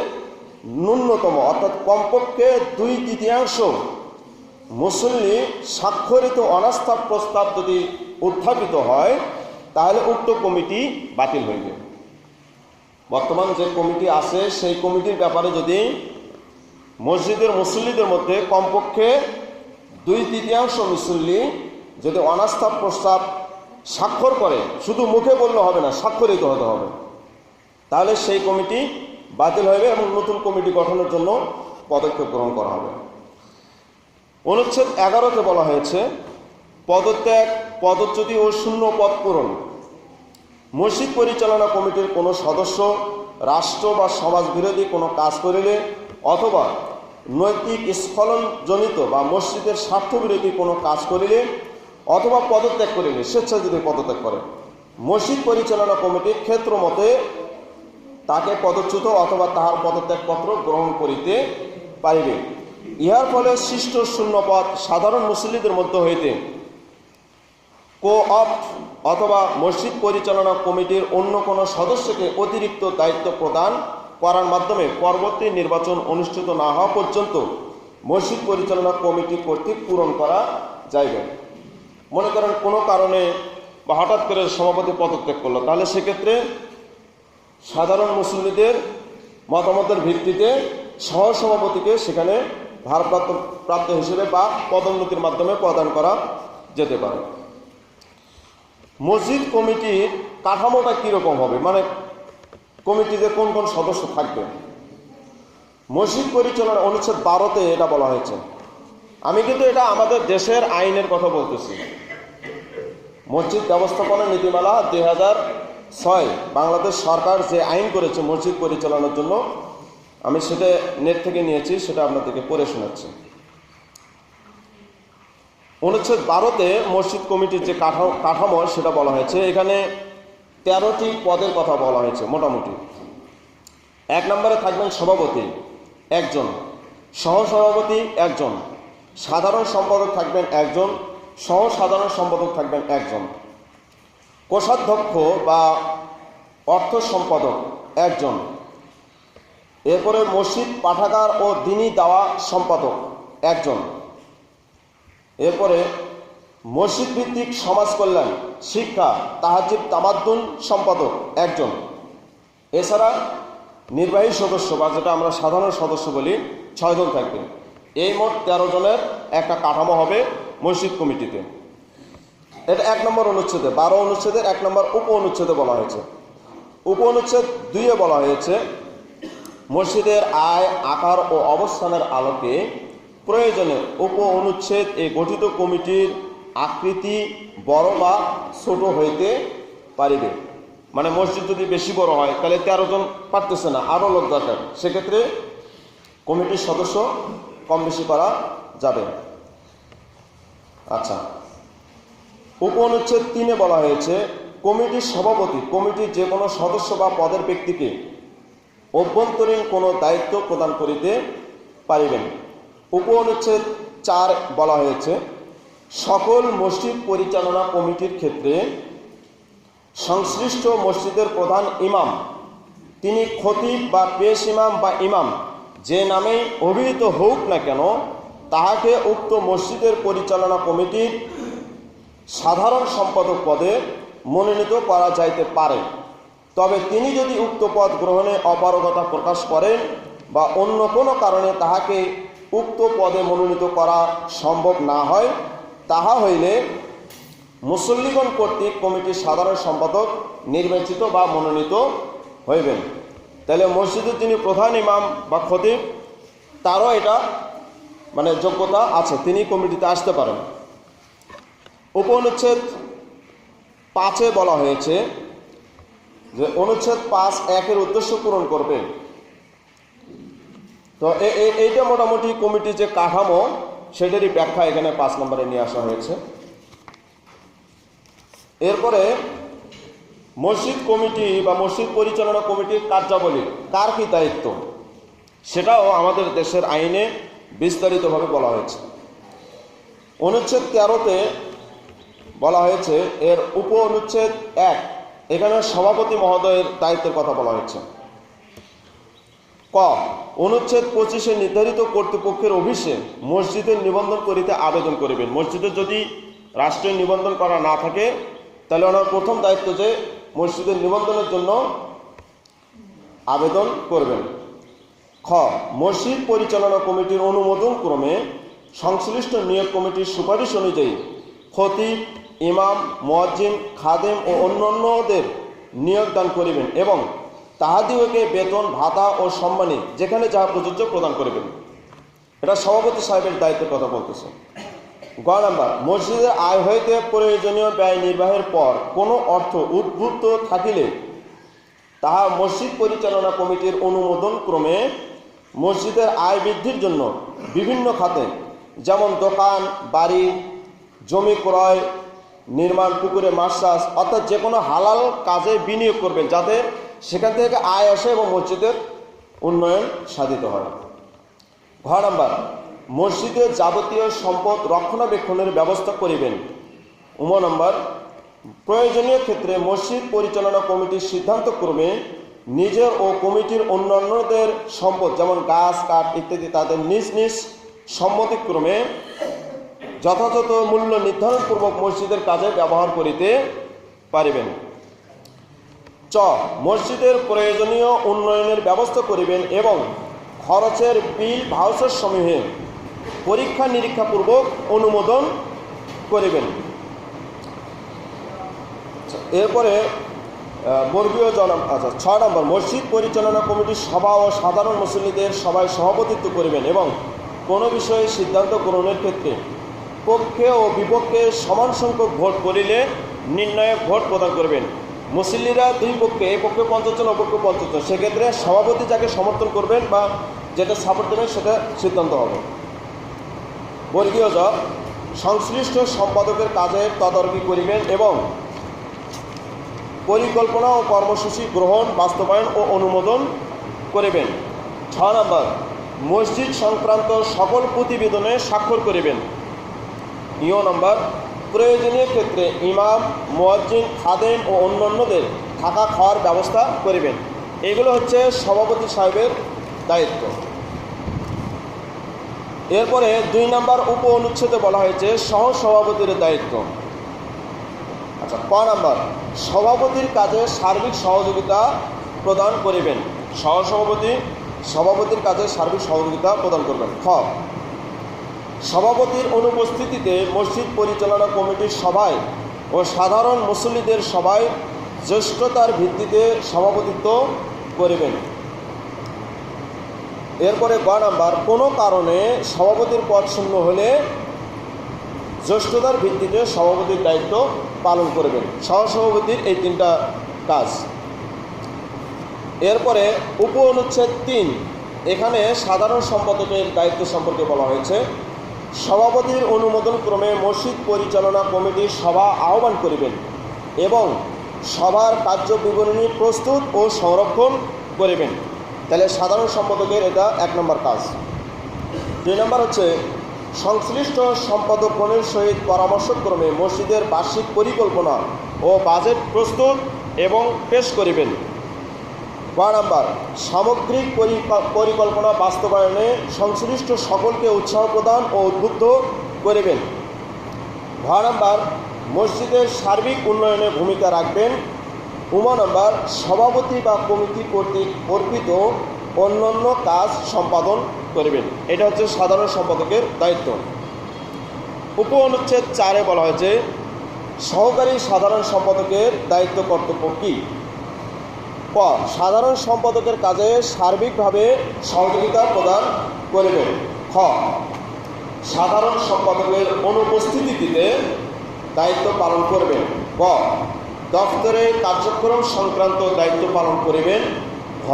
ন্যূনতম অর্থাৎ কমপক্ষে 2/3 মুসল্লি স্বাক্ষরিত অনাস্থা প্রস্তাব যদি উত্থাপিত হয়, তাহলে উক্ত কমিটি বাতিল হইবে। বর্তমান যে কমিটি আছে সেই কমিটির ব্যাপারে যদি মসজিদের মুসল্লিদের মধ্যে কমপক্ষে 2/3 মুসল্লি যদি অনাস্থা প্রস্তাব স্বাক্ষর করে, শুধু মুখে বললে হবে না, স্বাক্ষরিত হতে হবে, তাহলে সেই কমিটি বাতিল হবে এবং নতুন কমিটি গঠনের জন্য পদক্ষেপ গ্রহণ করা হবে। অনুচ্ছেদ 11-তে বলা হয়েছে পদত্যাগ, পদচ্যুতি ও শূন্য পদ পূরণ। মসজিদ পরিচালনা কমিটির কোনো সদস্য রাষ্ট্র বা সমাজ বিরোধী কোনো কাজ করিলে অথবা নৈতিক স্খলনজনিত বা মসজিদের স্বার্থবিরোধী কোনো কাজ করিলে অথবা পদত্যাগ করিলে, স্বেচ্ছায় যদি পদত্যাগ করে, মসজিদ পরিচালনা কমিটির ক্ষেত্র মতে তাকে পদচ্যুত অথবা তাহার পদত্যাগপত্র গ্রহণ করিতে পারিবে। ইহার ফলে সৃষ্ট শূন্যপদ সাধারণ মুসল্লিদের মধ্য হইতে কো-অপ্ট অথবা মসজিদ পরিচালনা কমিটির অন্য কোনো সদস্যকে অতিরিক্ত দায়িত্ব প্রদান করার মাধ্যমে পরবর্তী নির্বাচন অনুষ্ঠিত না হওয়া পর্যন্ত মসজিদ পরিচালনা কমিটি কর্তৃক পূরণ করা যাইবে। মনে করেন কোনো কারণে বা হঠাৎ করে সভাপতি পদত্যাগ করলো, তাহলে সেক্ষেত্রে সাধারণ মুসল্লিদের মতামতের ভিত্তিতে সহসভাপতিকে সেখানে ভারপ্রাপ্ত হিসেবে বা পদোন্নতির মাধ্যমে প্রদান করা যেতে পারে। মসজিদ কমিটির কাঠামোটা কীরকম হবে, মানে কমিটিতে কোন কোন সদস্য থাকবে। মসজিদ পরিচালনা অনুচ্ছেদ 12-তে এটা বলা হয়েছে। আমি কিন্তু এটা আমাদের দেশের আইনের কথা বলতেছি। মসজিদ ব্যবস্থাপনা নীতিমালা 2006 বাংলাদেশ সরকার যে আইন করেছে মসজিদ পরিচালনার জন্য, আমি সেটা নেট থেকে নিয়েছি, সেটা আপনাদেরকে পড়ে শোনাচ্ছি। অনুচ্ছেদ 12-তে মসজিদ কমিটির যে কাঠামো সেটা বলা হয়েছে। এখানে 13টি পদের কথা বলা হয়েছে মোটামুটি। 1 নম্বরে থাকবেন সভাপতি 1 জন, সহসভাপতি 1 জন, সাধারণ সম্পাদক থাকবেন 1 জন, সহ সাধারণ সম্পাদক থাকবেন 1 জন, কোষাধ্যক্ষ বা অর্থ সম্পাদক 1 জন, এরপরে মসজিদ পাঠাগার ও দিনী দাওয়া সম্পাদক 1 জন, এরপরে মসজিদ ভিত্তিক সমাজ কল্যাণ, শিক্ষা, তাহাজ্জুদ তামাদ্দুন সম্পাদক 1 জন। এছাড়া নির্বাহী সদস্য বা যেটা আমরা সাধারণ সদস্য বলি 6 জন থাকবেন। এই মোট 13 জনের একটা কাঠামো হবে মসজিদ কমিটিতে। এটা 1 নম্বর অনুচ্ছেদে, 12 অনুচ্ছেদের 1 নম্বর উপ অনুচ্ছেদে বলা হয়েছে। উপ অনুচ্ছেদ 2-এ বলা হয়েছে মসজিদের আয়, আকার ও অবস্থানের আলোকে প্রয়োজনে উপ অনুচ্ছেদ এ গঠিত কমিটির আকৃতি বড় বা ছোট হইতে পারিবে। মানে মসজিদ যদি বেশি বড় হয় তাহলে 13 জন পারতেছে না, আরও লোক দরকার, সেক্ষেত্রে কমিটির সদস্য কম বেশি করা যাবে। আচ্ছা, উপ অনুচ্ছেদ 3-এ বলা হয়েছে কমিটির সভাপতি কমিটির যে কোনো সদস্য বা পদের ব্যক্তিকে অভ্যন্তরীণ কোনো দায়িত্ব প্রদান করিতে পারিবেন। উপ অনুচ্ছেদ 4 বলা হয়েছে সকল মসজিদ পরিচালনা কমিটির ক্ষেত্রে সংশ্লিষ্ট মসজিদের প্রধান ইমাম, তিনি খতিব বা পেশ ইমাম বা ইমাম যে নামে অভিহিত হোক না কেন, তাহাকে উক্ত মসজিদের পরিচালনা কমিটির সাধারণ সম্পাদক পদে মনোনীত করা যাইতে পারে। তবে তিনি যদি উক্ত পদ গ্রহণে অপারগতা প্রকাশ করেন বা অন্য কোনো কারণে তাহাকে উক্ত পদে মনোনীত করা সম্ভব না হয়, তাহা হইলে মুসল্লিগণ কর্তৃক কমিটির সাধারণ সম্পাদক নির্বাচিত বা মনোনীত হইবেন। তাহলে মসজিদের যিনি প্রধান ইমাম বা খতিব, তারও এটা মানে যোগ্যতা আছে, তিনি কমিটিতে আসতে পারেন। উপ অনুচ্ছেদ 5-এ বলা হয়েছে যে অনুচ্ছেদ 5(1) উদ্দেশ্য পূরণ করবে। তো এইটা মোটামুটি কমিটির যে কাঠামো সেটারই ব্যাখ্যা এখানে 5 নম্বরে নিয়ে আসা হয়েছে। এরপরে মসজিদ কমিটি বা মসজিদ পরিচালনা কমিটির কার্যাবলী, কার কি দায়িত্ব, সেটাও আমাদের দেশের আইনে বিস্তারিতভাবে বলা হয়েছে। অনুচ্ছেদ 13-তে বলা হয়েছে, এর উপ অনুচ্ছেদ 1, এখানে সভাপতি মহোদয়ের দায়িত্বের কথা বলা হয়েছে। ক, অনুচ্ছেদ 25-এ নির্ধারিত কর্তৃপক্ষের অফিসে মসজিদের নিবন্ধন করিতে আবেদন করিবেন। মসজিদের যদি রাষ্ট্রীয় নিবন্ধন করা না থাকে তাহলে ওনার প্রথম দায়িত্ব যে মসজিদের নিবন্ধনের জন্য আবেদন করবেন। খ, মসজিদ পরিচালনা কমিটির অনুমোদন ক্রমে সংশ্লিষ্ট নিয়োগ কমিটির সুপারিশ অনুযায়ী খতিব, ইমাম, মুয়াজ্জিন, খাদেম ও অন্যান্যদের নিয়োগ দান করিবেন এবং তাহাদিগকে বেতন, ভাতা ও সম্মানী যেখানে যাহা প্রযোজ্য প্রদান করিবেন। এটা সভাপতি সাহেবের দায়িত্বের কথা বলতেছে। গ নাম্বার, মসজিদের আয় হইতে প্রয়োজনীয় ব্যয় নির্বাহের পর কোনো অর্থ উদ্বুদ্ধ থাকিলে তাহা মসজিদ পরিচালনা কমিটির অনুমোদন ক্রমে মসজিদের আয় বৃদ্ধির জন্য বিভিন্ন খাতে, যেমন দোকান, বাড়ি, জমি ক্রয়, নির্মাণ, পুকুরে মাছ চাষ, অর্থাৎ যে কোনো হালাল কাজে বিনিয়োগ করবেন যাতে সেখান থেকে আয় আসে এবং মসজিদের উন্নয়ন সাধিত হয়। ঘ নাম্বার, মসজিদের যাবতীয় সম্পদ রক্ষণাবেক্ষণের ব্যবস্থা করিবেন। উম নম্বর, প্রয়োজনীয় ক্ষেত্রে মসজিদ পরিচালনা কমিটির সিদ্ধান্ত ক্রমে নিজের ও কমিটির অন্যান্যদের সম্পদ যেমন গাছ, কাঠ ইত্যাদি তাদের নিজ নিজ সম্মতিক্রমে যথাযথ মূল্য নির্ধারণপূর্বক মসজিদের কাজে ব্যবহার করিতে পারিবেন। চ, মসজিদের প্রয়োজনীয় উন্নয়নের ব্যবস্থা করিবেন এবং খরচের বিল ভাউচার সমূহে পরীক্ষা নিরীক্ষাপূর্বক অনুমোদন করিবেন। এরপরে বর্গীয় আচ্ছা 6 নম্বর, মসজিদ পরিচালনা কমিটির সভা ও সাধারণ মুসল্লিদের সভায় সভাপতিত্ব করিবেন এবং কোনো বিষয়ে সিদ্ধান্ত গ্রহণের ক্ষেত্রে পক্ষে ও বিপক্ষে সমান সংখ্যক ভোট করিলে নির্ণায়ক ভোট প্রদান করবেন। মুসল্লিরা দুই পক্ষে, এই পক্ষে 50 জন, অপক্ষে 50 জন, সেক্ষেত্রে সভাপতি যাকে সমর্থন করবেন বা যেটা সাপোর্ট দেবেন সেটা সিদ্ধান্ত হবে। বর্গীয় জ, সংশ্লিষ্ট সম্পাদকের কাজের তদারকি করিবেন এবং পরিকল্পনা ও কর্মসূচি গ্রহণ, বাস্তবায়ন ও অনুমোদন করিবেন। 6 নম্বর, মসজিদ সংক্রান্ত সকল প্রতিবেদনে স্বাক্ষর করিবেন। ইয় নম্বর, প্রয়োজনীয় ক্ষেত্রে ইমাম, মুয়াজ্জিন, খাদেম ও অন্যান্যদের থাকা খাওয়ার ব্যবস্থা করিবেন। এগুলো হচ্ছে সভাপতি সাহেবের দায়িত্ব। এরপরে 2 নম্বর উপ অনুচ্ছেদে বলা হয়েছে সহ সভাপতির দায়িত্ব। আচ্ছা, ক নম্বর, সভাপতির কাজে সার্বিক সহযোগিতা প্রদান করিবেন। সভাপতির কাজে সার্বিক সহযোগিতা প্রদান করবেন। খ, সভাপতির অনুপস্থিতিতে মসজিদ পরিচালনা কমিটির সভায় ও সাধারণ মুসল্লিদের সভায় জ্যেষ্ঠতার ভিত্তিতে সভাপতিত্ব করিবেন। এরপরে গ নাম্বার, কোনো কারণে সভাপতির পদ শূন্য হলে জ্যেষ্ঠতার ভিত্তিতে সভাপতির দায়িত্ব পালন করবেন। সহসভাপতির এই 3টা কাজ। এরপরে উপ অনুচ্ছেদ 3, এখানে সাধারণ সম্পাদকের দায়িত্ব সম্পর্কে বলা হয়েছে। সভাপতির অনুমোদন ক্রমে মসজিদ পরিচালনা কমিটির সভা আহ্বান করিবেন এবং সভার কার্য বিবরণী প্রস্তুত ও সংরক্ষণ করিবেন। তাহলে সাধারণ সম্পাদকের এটা 1 নম্বর কাজ। 2 নম্বর হচ্ছে সংশ্লিষ্ট সম্পাদকগণের সহিত পরামর্শক্রমে মসজিদের বার্ষিক পরিকল্পনা ও বাজেট প্রস্তুত এবং পেশ করিবেন। গ নাম্বার, সামগ্রিক পরিকল্পনা বাস্তবায়নে সংশ্লিষ্ট সকলকে উৎসাহ প্রদান ও উদ্বুদ্ধ করিবেন। ঘ নাম্বার, মসজিদের সার্বিক উন্নয়নে ভূমিকা রাখবেন। উম নাম্বার, সভাপতি বা কমিটি কর্তৃক অর্পিত অন্যান্য কাজ সম্পাদন করিবেন। এটা হচ্ছে সাধারণ সম্পাদকের দায়িত্ব। উপ অনুচ্ছেদ 4-এ বলা হয়েছে সহকারী সাধারণ সম্পাদকের দায়িত্ব কর্তব্য কী। ক, সাধারণ সম্পাদকের কাজে সার্বিকভাবে সহযোগিতা প্রদান করিবেন। খ, সাধারণ সম্পাদকের অনুপস্থিতিতে দায়িত্ব পালন করবেন। গ, দফতরে কার্যক্রম সংক্রান্ত দায়িত্ব পালন করিবেন। ঘ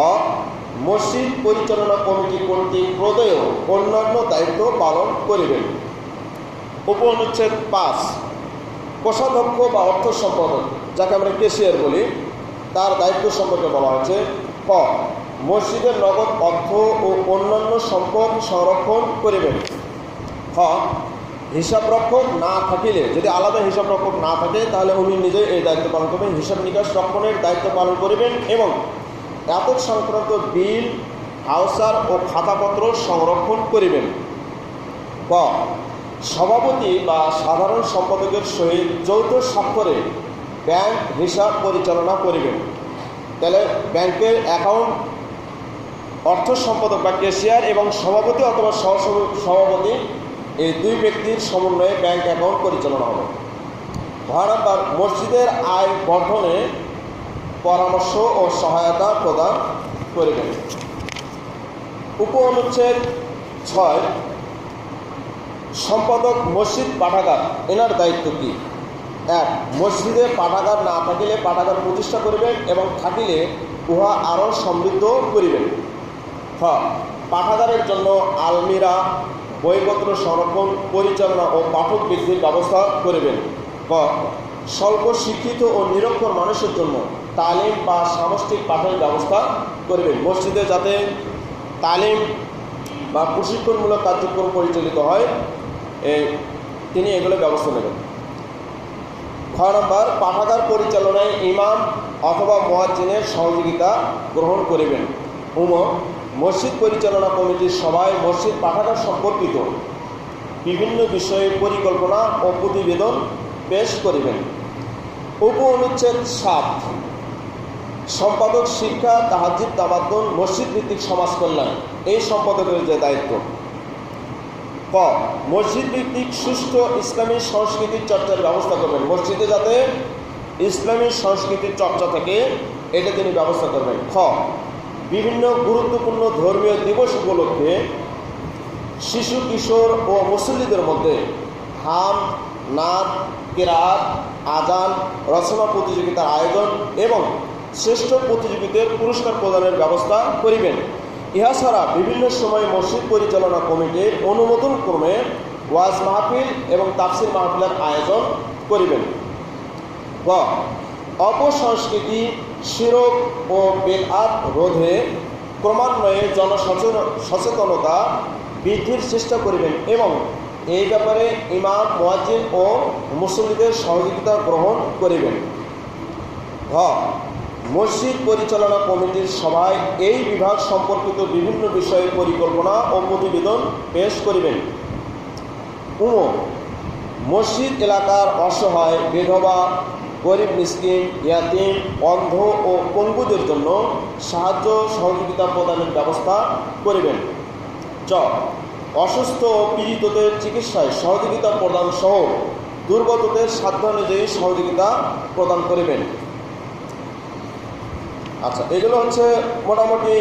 মসজিদ পরিচালনা কমিটি কর্তৃক প্রদেয় অন্যান্য দায়িত্ব পালন করিবেন। উপঅনুচ্ছেদ 5 কোষাধ্যক্ষ বা অর্থ সম্পাদক, যাকে আমরা ক্যাশিয়ার বলি, তার দায়িত্ব সম্পর্কে বলা হয়েছে। ক মসজিদের নগদ অর্থ ও অন্যান্য সম্পদ সংরক্ষণ করিবেন। খ হিসাবরক্ষক না থাকিলে, যদি আলাদা হিসাবরক্ষক না থাকে তাহলে উনি নিজে এই দায়িত্ব পালন করবেন। হিসাব নিকাশ রক্ষণের দায়িত্ব পালন করিবেন এবং এতদ সংক্রান্ত বিল, হাউসার ও খাতাপত্র সংরক্ষণ করিবেন। ক সভাপতি বা সাধারণ সম্পাদকের সহিত যৌথ স্বাক্ষরে ব্যাংক হিসাব পরিচালনা করিবেন। তাহলে ব্যাংকের অ্যাকাউন্ট অর্থ সম্পাদক বা ক্যাশিয়ার এবং সভাপতি অথবা সভাপতি, এই দুই ব্যক্তির সমন্বয়ে ব্যাংক অ্যাকাউন্ট পরিচালনা হবে। ঘ নাম্বার মসজিদের আয় বর্ধনে পরামর্শ ও সহায়তা প্রদান করিবেন। উপ অনুচ্ছেদ 6 সম্পাদক মসজিদ পাঠাগার, এনার দায়িত্ব কি? 1 মসজিদে পাঠাগার না থাকিলে পাঠাগার প্রতিষ্ঠা করিবেন এবং থাকিলে উহা আরও সমৃদ্ধ করিবেন। খ পাঠাগারের জন্য আলমিরা, বইপত্র সংরক্ষণ, পরিচালনা ও পাঠক বৃদ্ধির ব্যবস্থা করিবেন। ক স্বল্প শিক্ষিত ও নিরক্ষর মানুষের জন্য তালিম বা সামষ্টিক পাঠের ব্যবস্থা করিবেন। মসজিদে যাতে তালিম বা প্রশিক্ষণমূলক কার্যক্রম পরিচালিত হয়, তিনি এগুলো ব্যবস্থা নেবেন। ঘ নম্বর পাঠাগার পরিচালনায় ইমাম অথবা মুয়াজ্জিনের সহযোগিতা গ্রহণ করিবেন। মসজিদ পরিচালনা কমিটির সভায় মসজিদ পাঠাগার সম্পর্কিত বিভিন্ন বিষয়ে পরিকল্পনা ও প্রতিবেদন পেশ করিবেন। উপ অনুচ্ছেদ 7 সম্পাদক শিক্ষা, তাহাজ্জুদ, তামাদ্দুন, মসজিদ ভিত্তিক সমাজ কল্যাণ, এই সম্পাদকের যে দায়িত্ব। ক মসজিদ ভিত্তিক সুষ্ঠু ইসলামী সংস্কৃতির চর্চার ব্যবস্থা করবেন। মসজিদে যাতে ইসলামী সংস্কৃতির চর্চা থাকে, এটা তিনি ব্যবস্থা করবেন। খ বিভিন্ন গুরুত্বপূর্ণ ধর্মীয় দিবস উপলক্ষে শিশু, কিশোর ও মুসল্লিদের মধ্যে হাম, নাত, কেরাত, আজান, রচনা প্রতিযোগিতার আয়োজন এবং শ্রেষ্ঠ প্রতিযোগীদের পুরস্কার প্রদানের ব্যবস্থা করিবেন। ইহা ছাড়া বিভিন্ন সময় মসজিদ পরিচালনা কমিটির অনুমোদন ক্রমে ওয়াজ মাহফিল এবং তাফসির মাহফিলের আয়োজন করিবেন। গ অপসংস্কৃতি, শিরক ও বেদআত রোধে ক্রমান্বয়ে জনসচেতনতা বৃদ্ধির চেষ্টা করিবেন এবং এই ব্যাপারে ইমাম, মুয়াজ্জিন ও মুসল্লিদের সহযোগিতা গ্রহণ করিবেন। ঘ মসজিদ পরিচালনা কমিটির সভায় এই বিভাগ সম্পর্কিত বিভিন্ন বিষয়ে পরিকল্পনা ও প্রতিবেদন পেশ করিবেন। মসজিদ এলাকার অসহায়, বিধবা, গরিব, মিসকিন, ইয়াতীম, অন্ধ ও পঙ্গুদের জন্য সাহায্য সহযোগিতা প্রদানের ব্যবস্থা করিবেন। চ অসুস্থ ও পীড়িতদের চিকিৎসায় সহযোগিতা প্রদান সহ দুর্গতদের সাধ্য অনুযায়ী সহযোগিতা প্রদান করিবেন। আচ্ছা, এগুলো হচ্ছে মোটামুটি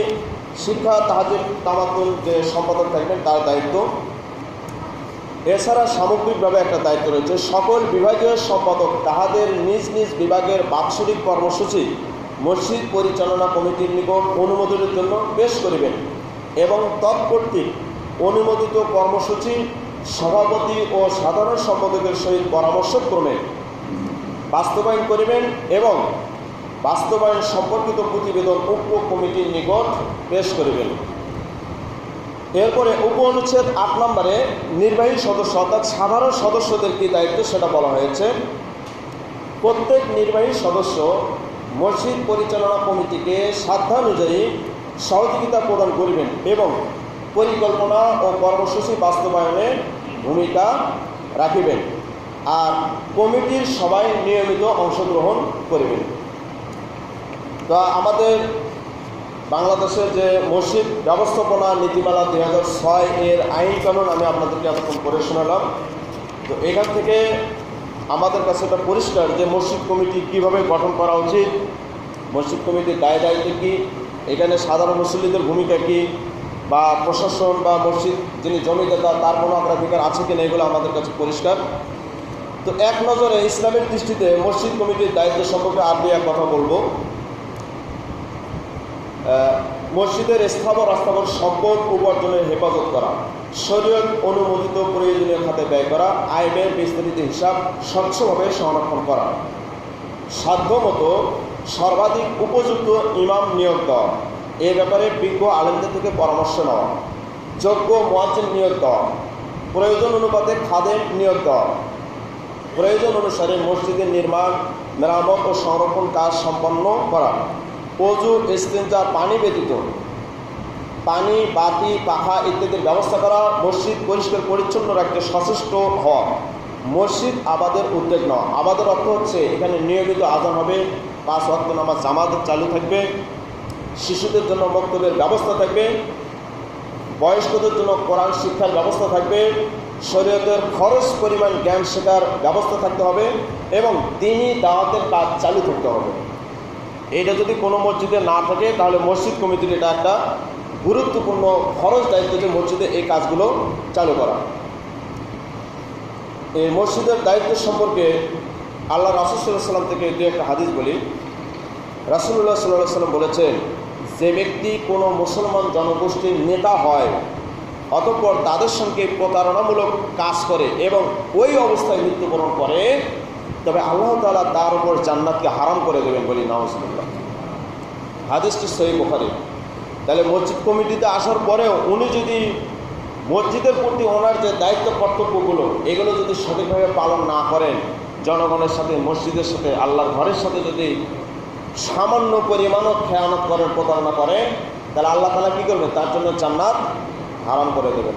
শিক্ষা, তাহাজ্জুদ, তামাদ্দুন যে সম্পাদক থাকবেন তার দায়িত্ব। এছাড়া সামগ্রিকভাবে একটা দায়িত্ব রয়েছে, সকল বিভাগীয় সম্পাদক তাহাদের নিজ নিজ বিভাগের বাৎসরিক কর্মসূচি মসজিদ পরিচালনা কমিটির নিকট অনুমোদনের জন্য পেশ করিবেন এবং তৎকর্তৃক অনুমোদিত কর্মসূচি সভাপতি ও সাধারণ সম্পাদকের সহিত পরামর্শক্রমে বাস্তবায়ন করিবেন এবং বাস্তবায়ন সম্পর্কিত প্রতিবেদন উক্ত কমিটির নিকট পেশ করিবেন। এরপরে উপ অনুচ্ছেদ 8 নম্বরে নির্বাহী সদস্য অর্থাৎ সাধারণ সদস্যদের কী দায়িত্ব সেটা বলা হয়েছে। প্রত্যেক নির্বাহী সদস্য মসজিদ পরিচালনা কমিটিকে সাধ্যানুযায়ী সহযোগিতা প্রদান করিবেন এবং পরিকল্পনা ও কর্মসূচি বাস্তবায়নে ভূমিকা রাখিবেন আর কমিটির সবাই নিয়মিত অংশগ্রহণ করিবেন। তো আমাদের বাংলাদেশের যে মসজিদ ব্যবস্থাপনা নীতিমালা 2006 এর আইন কানুন আমি আপনাদেরকে এতক্ষণ পড়ে শোনালাম। তো এখান থেকে আমাদের কাছে এটা পরিষ্কার যে মসজিদ কমিটি কীভাবে গঠন করা উচিত, মসজিদ কমিটির দায়িত্ব কী, এখানে সাধারণ মুসল্লিদের ভূমিকা কী, বা প্রশাসন বা মসজিদ যিনি জমিদাতা তার কোনো অগ্রাধিকার আছে কিনা, এগুলো আমাদের কাছে পরিষ্কার। তো এক নজরে ইসলামের দৃষ্টিতে মসজিদ কমিটির দায়িত্ব সম্পর্কে আর দুই এক কথা বলবো। মসজিদের স্থাবর অস্থাবর সম্পদ উপার্জনের হেফাজত করা, শরীয়ত অনুমোদিত প্রয়োজনীয় খাতে ব্যয় করা, আয় ব্যয়ের বিস্তারিত হিসাব স্বচ্ছভাবে সংরক্ষণ করা, সাধ্যমতো সর্বাধিক উপযুক্ত ইমাম নিয়োগ দেওয়া, এ ব্যাপারে বিজ্ঞ আলেমদের থেকে পরামর্শ নেওয়া, যোগ্য মুয়াজ্জিন নিয়োগ দেওয়া, প্রয়োজন অনুপাতে খাদেম নিয়োগ দেওয়া, প্রয়োজন অনুসারে মসজিদের নির্মাণ, মেরামত ও সংরক্ষণ কাজ সম্পন্ন করা, অজু, ইস্তিনজা, পানি ব্যতীত পানি, বাতি, পাখা ইত্যাদির ব্যবস্থা করা, মসজিদ পরিষ্কার পরিচ্ছন্ন রাখতে সচেষ্ট হওয়া, মসজিদ আবাদের উদ্যোগ নেওয়া। আবাদের অর্থ হচ্ছে এখানে নিয়মিত আযান হবে, 5 ওয়াক্ত নামাজ জামাতে চালু থাকবে, শিশুদের জন্য মক্তবের ব্যবস্থা থাকবে, বয়স্কদের জন্য কোরআন শিক্ষার ব্যবস্থা থাকবে, শরীয়তের খরচ পরিমাণ জ্ঞান শেখার ব্যবস্থা থাকতে হবে এবং দ্বীনি দাওয়াতের কাজ চালু থাকতে হবে। এইটা যদি কোনো মসজিদে না থাকে তাহলে মসজিদ কমিটির এটা একটা গুরুত্বপূর্ণ খরচ দায়িত্ব যে মসজিদে এই কাজগুলো চালু করা। এই মসজিদের দায়িত্ব সম্পর্কে আল্লাহ রাসূল সাল্লাল্লাহু আলাইহি ওয়াসাল্লাম থেকে দু একটা হাদিস বলি। রাসূলুল্লাহ সাল্লাল্লাহু আলাইহি ওয়াসাল্লাম বলেছেন, যে ব্যক্তি কোনো মুসলমান জনগোষ্ঠীর নেতা হয় অতঃপর তাদের সঙ্গে প্রতারণামূলক কাজ করে এবং ওই অবস্থায় মৃত্যুবরণ করে, তবে আল্লাহ তাআলা তার উপর জান্নাতকে হারাম করে দেবেন বলি নাউজুবিল্লাহ। হাদিসটি সহিহ বুখারী। তাহলে মসজিদ কমিটিতে আসার পরেও উনি যদি মসজিদের প্রতি ওনার যে দায়িত্ব কর্তব্যগুলো এগুলো যদি সঠিকভাবে পালন না করেন, জনগণের সাথে, মসজিদের সাথে, আল্লাহর ঘরের সাথে যদি সামান্য পরিমাণও খেয়ানত করেন, প্রতারণা করেন, তাহলে আল্লাহ তাআলা কী করবেন? তার জন্য জান্নাত হারাম করে দেবেন।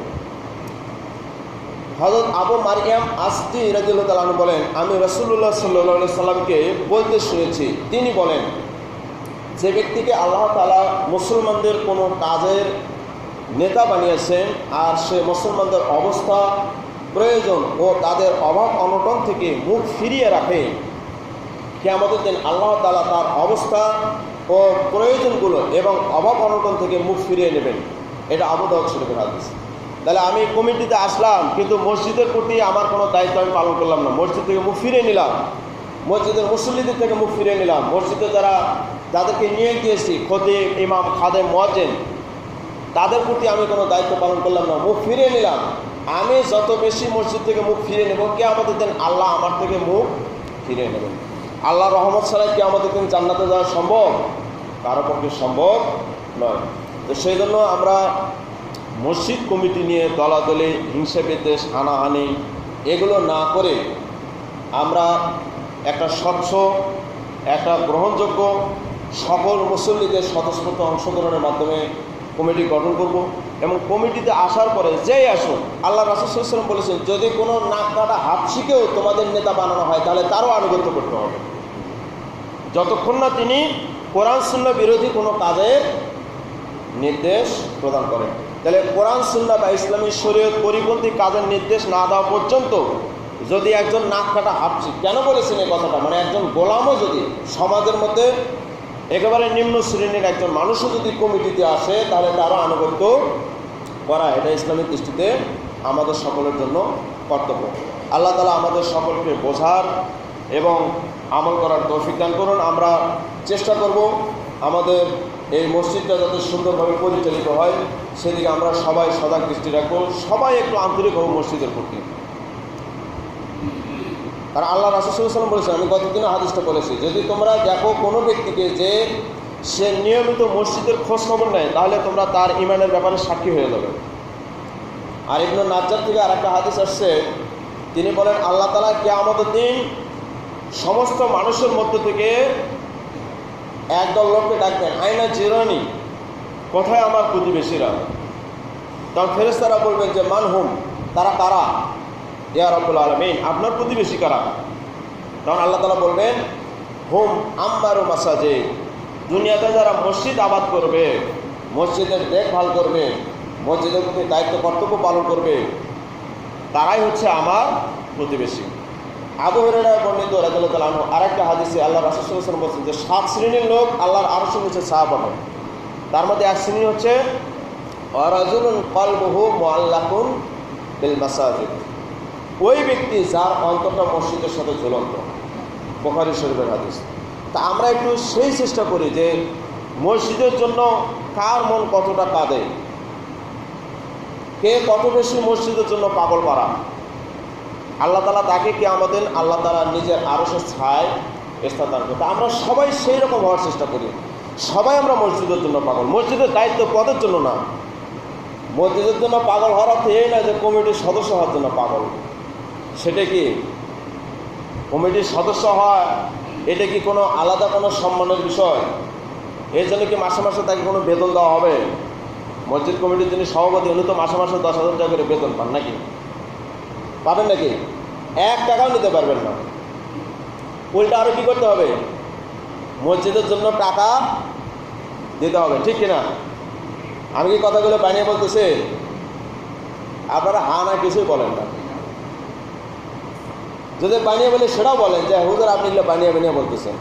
হযরত আবু মারইয়াম আসদি রাদিয়াল্লাহু তাআলা আনহু বলেন, আমি রাসূলুল্লাহ সাল্লাল্লাহু আলাইহি সাল্লামকে বলতে শুনেছি, তিনি বলেন, যে ব্যক্তিকে আল্লাহ তাআলা মুসলমানদের কোনো কাজের নেতা বানিয়েছেন আর সে মুসলমানদের অবস্থা, প্রয়োজন ও তাদের অভাব অনটন থেকে মুখ ফিরিয়ে রাখে, কিয়ামতের দিন আল্লাহ তাআলা তার অবস্থা ও প্রয়োজনগুলো এবং অভাব অনটন থেকে মুখ ফিরিয়ে নেবেন। এটা আবু দাউদ শরীফের হাদিস। তাহলে আমি কমিটিতে আসলাম কিন্তু মসজিদের প্রতি আমার কোনো দায়িত্ব আমি পালন করলাম না, মসজিদ থেকে মুখ ফিরিয়ে নিলাম, মসজিদের মুসল্লিদের থেকে মুখ ফিরিয়ে নিলাম, মসজিদে যাদেরকে নিয়ে গিয়েছি খতিব, ইমাম, খাদেম, মুয়াজ্জিন, তাদের প্রতি আমি কোনো দায়িত্ব পালন করলাম না, মুখ ফিরিয়ে নিলাম। আমি যত বেশি মসজিদ থেকে মুখ ফিরিয়ে নেব, কিয়ামতের দিন আল্লাহ আমার থেকে মুখ ফিরিয়ে নেবেন। আল্লাহ রহমত ছাড়াই কিয়ামতের দিন জান্নাতে যাওয়া সম্ভব? কারো পক্ষে সম্ভব নয়। তো সেই জন্য আমরা মসজিদ কমিটি নিয়ে দলাদলি, হিংসা বিদ্বেষ, হানাহানি এগুলো না করে আমরা একটা স্বচ্ছ, একটা গ্রহণযোগ্য, সকল মুসল্লিদের স্বতঃস্ফূর্ত অংশগ্রহণের মাধ্যমে কমিটি গঠন করব এবং কমিটিতে আসার পরে যেই আসুন, আল্লাহ রাসূল সাল্লাল্লাহু আলাইহি ওয়াসাল্লাম বলেছেন, যদি কোনো নাক কাটা হাফসিকেও তোমাদের নেতা বানানো হয় তাহলে তারও আনুগত্য করতে হবে, যতক্ষণ না তিনি কোরআন সুন্নাহ বিরোধী কোনো কাজের নির্দেশ প্রদান করেন। তাহলে কোরআন সুন্নাহ বা ইসলামী শরীয়ত পরিপন্থী কাজের নির্দেশ না দেওয়া পর্যন্ত যদি একজন নাক কাটা হাফসি, কেন বলেছেন এই কথাটা, মানে একজন গোলামও যদি সমাজের মধ্যে একেবারে নিম্ন শ্রেণীর একজন মানুষও যদি কমিটিতে আসে তাহলে তারও আনুগত্য করা, এটা ইসলামের দৃষ্টিতে আমাদের সকলের জন্য কর্তব্য। আল্লাহ তাআলা আমাদের সকলকে বোঝার এবং আমল করার তৌফিক দান করুন। আমরা চেষ্টা করব আমাদের এই মসজিদটা যাতে সুন্দরভাবে পরিচালিত হয় সেদিকে আমরা সবাই সজাগ দৃষ্টি রাখবো, সবাই একটু আন্তরিক হব মসজিদের প্রতি। আর আল্লাহ রাসূল সাল্লাল্লাহু আলাইহি ওয়াসাল্লাম বলেছেন, আমি গতদিন হাদিসটা বলেছি, যদি তোমরা দেখো কোনো ব্যক্তিকে যে সে নিয়মিত মসজিদের খোঁজ খবর নেয় তাহলে তোমরা তার ঈমানের ব্যাপারে সাক্ষী হয়ে যাবে। আর ইবনে নাজ্জার থেকে আর একটা হাদিস আসছে, তিনি বলেন, আল্লাহ তাআলা কিয়ামতের দিন সমস্ত মানুষের মধ্য থেকে একদল লোককে ডাকবেন, আইনা জিরানি, কোথায় আমার প্রতিবেশীরা? তখন ফেরেশতারা বলবেন যে মান হুম, তারা কারা? ইয়া রাব্বুল আলামিন, আপনার প্রতিবেশী কারা? তখন আল্লাহ তাআলা বলবেন, হুম আম্মারু মাসাজিদ, দুনিয়াতে যারা মসজিদ আবাদ করবে, মসজিদের দেখভাল করবে, মসজিদের প্রতি দায়িত্ব কর্তব্য পালন করবে, তারাই হচ্ছে আমার প্রতিবেশী। আবু হুরায়রা বর্ণিত রাদিয়াল্লাহু তাআলা আনহু আরেকটা হাদিসে আল্লাহ রাসূল সাল্লাল্লাহু আলাইহি ওয়াসাল্লাম বলেছেন যে 7 শ্রেণীর লোক আল্লাহর আরশের নিচে ছায়া পাবে। তার মধ্যে এক শ্রেণী হচ্ছে ওয়া রাজুলুন কলবুহু মুআল্লাকুন বিল মাসাজিদ, ওই ব্যক্তি যার অন্তরটা মসজিদের সাথে ঝুলন্ত। বুখারী শরীফের হাদিস। তা আমরা একটু সেই চেষ্টা করি যে মসজিদের জন্য কার মন কতটা কাঁদে, কে কত বেশি মসজিদের জন্য পাগল পারা। আল্লাহ তাআলা তাকে কিয়ামতের দিন আল্লাহ তাআলা নিজের আরশের ছায়ায় স্থান দান করবে। আমরা সবাই সেই রকম হওয়ার চেষ্টা করি। সবাই আমরা মসজিদের জন্য পাগল, মসজিদের দায়িত্ব পদের জন্য না। মসজিদের জন্য পাগল হওয়ার অর্থ এই না যে কমিটির সদস্য হওয়ার জন্য পাগল। সেটা কি কমিটির সদস্য হয়, এটা কি কোনো আলাদা কোনো সম্মানের বিষয়? এর জন্য কি মাসে মাসে তাকে কোনো বেতন দেওয়া হবে? মসজিদ কমিটির যিনি সভাপতি, উনি তো মাসে মাসে 10,000 টাকা করে বেতন পান নাকি? পাবেন নাকি? 1 টাকাও নিতে পারবেন না। উল্টা আরও কী করতে হবে? মসজিদের জন্য টাকা দিতে হবে, ঠিক কিনা? আমি কি কথাগুলো বানিয়ে বলতেছি? আপনারা হা না কিছুই বলেন না। যদি বানিয়ে বলে সেটাও বলেন যে হুজুর আপনি এগুলো বানিয়ে বানিয়ে বলতেছেন।